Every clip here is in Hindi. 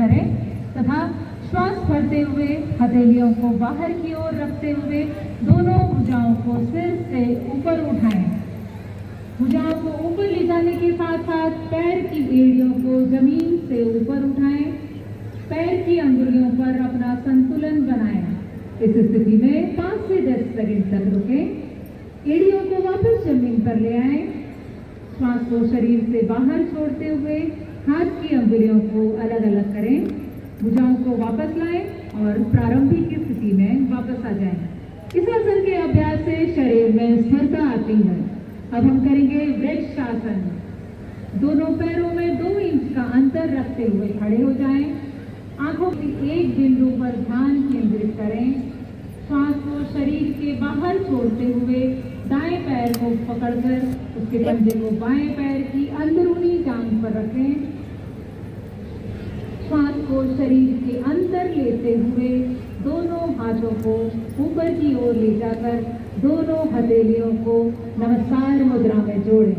करें तथा श्वास भरते हुए हथेलियों को बाहर की ओर रखते हुए दोनों भुजाओं को सिर से ऊपर उठाएं। भुजाओं को ऊपर ले जाने के साथ साथ पैर की एड़ियों को जमीन से ऊपर उठाएं। पैर की अंगुलियों पर अपना संतुलन बनाएं। इस स्थिति में 5 से 10 सेकंड तक रुकें। एड़ियों को वापस जमीन पर ले आएं। श्वास को शरीर से बाहर छोड़ते हुए हाथ की अंगुलियों को अलग अलग करें। भुजाओं को वापस लाएं और प्रारंभिक स्थिति में वापस आ जाएं। इस आसन के अभ्यास से शरीर में स्थिरता आती है। अब हम करेंगे वृक्ष आसन। दोनों पैरों में 2 इंच का अंतर रखते हुए खड़े हो जाएं। आंखों के एक बिंदु पर ध्यान केंद्रित करें। श्वास को शरीर के बाहर छोड़ते हुए दाएं पैर को पकड़कर उसके पंजे को बाएं पैर की अंदरूनी जांघ पर रखें। श्वास को शरीर के अंदर लेते हुए दोनों हाथों को ऊपर की ओर ले जाकर दोनों हथेलियों को नमस्कार मुद्रा में जोड़ें।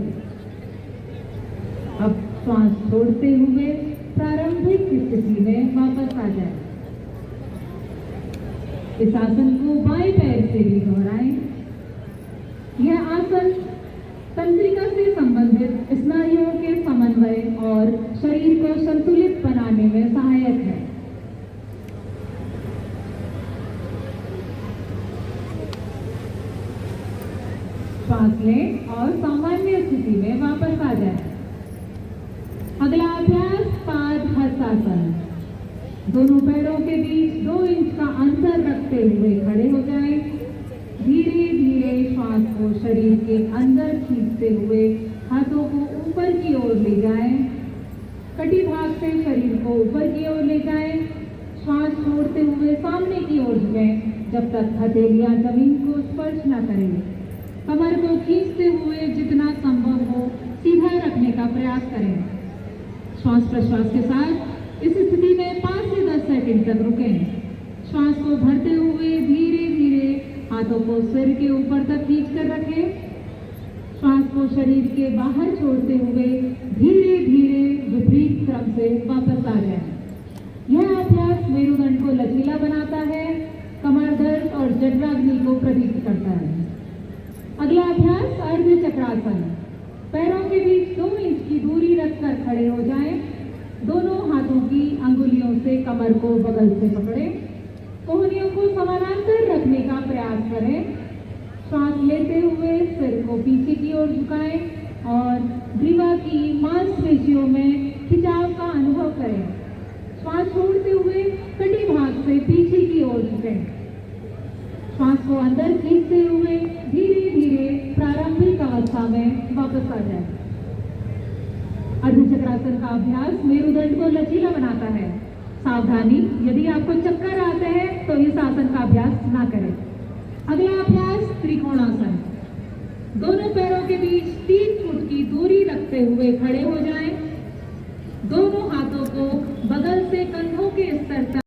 अब श्वास छोड़ते हुए प्रारंभिक स्थिति में वापस आ जाएं। इस आसन को बाएं पैर से भी दोहराएं। यह आसन तंत्रिका से संबंधित स्नायुओं के समन्वय और शरीर को संतुलित बनाने में सहायक है। श्वास लें और सामान्य स्थिति में वापस आ जाएं। अगला अभ्यास पादहस्तासन। दोनों पैरों के बीच 2 इंच का अंतर रखते हुए खड़े हो जाएं। धीरे धीरे श्वास को शरीर के अंदर खींचते हुए हाथों को ऊपर की ओर ले जाएं। कटी भाग से शरीर को ऊपर की ओर ले जाएं। श्वास छोड़ते हुए सामने की ओर झुकें जब तक हथेलियां जमीन को स्पर्श न करें। कमर को खींचते हुए जितना संभव हो सीधा रखने का प्रयास करें। श्वास प्रश्वास के साथ इस स्थिति में 5 से 10 सेकंड तक रुकें। श्वास को भरते हुए धीरे धीरे हाथों को सिर के ऊपर तक खींच कर रखें। श्वास को शरीर के बाहर छोड़ते हुए धीरे धीरे विपरीत क्रम से वापस आ जाएं। यह अभ्यास मेरुदंड को लचीला बनाता है, कमर दर्द और जठराग्नि को प्रदीप्त करता है। अगला अभ्यास अर्ध चक्रासन। पैरों के बीच 2 इंच की दूरी रखकर खड़े हो जाएं। दोनों हाथों की अंगुलियों से कमर को बगल से पकड़ें। कोहनियों को समानांतर रखने का प्रयास करें। श्वास लेते हुए सिर को पीछे की ओर झुकाएं और ग्रीवा की मांसपेशियों में खिंचाव का अनुभव करें। श्वास छोड़ते हुए कटी भाग से पीछे की ओर झुकें। श्वास को अंदर खींचते हुए धीरे धीरे प्रारंभिक अवस्था में वापस आ जाए। अर्धचक्रासन का अभ्यास मेरुदंड को लचीला बनाता है। सावधानी, यदि आपको चक्कर आते हैं तो इस आसन का अभ्यास ना करें। अगला अभ्यास त्रिकोणासन। दोनों पैरों के बीच 3 फुट की दूरी रखते हुए खड़े हो जाएं। दोनों हाथों को बगल से कंधों के स्तर तक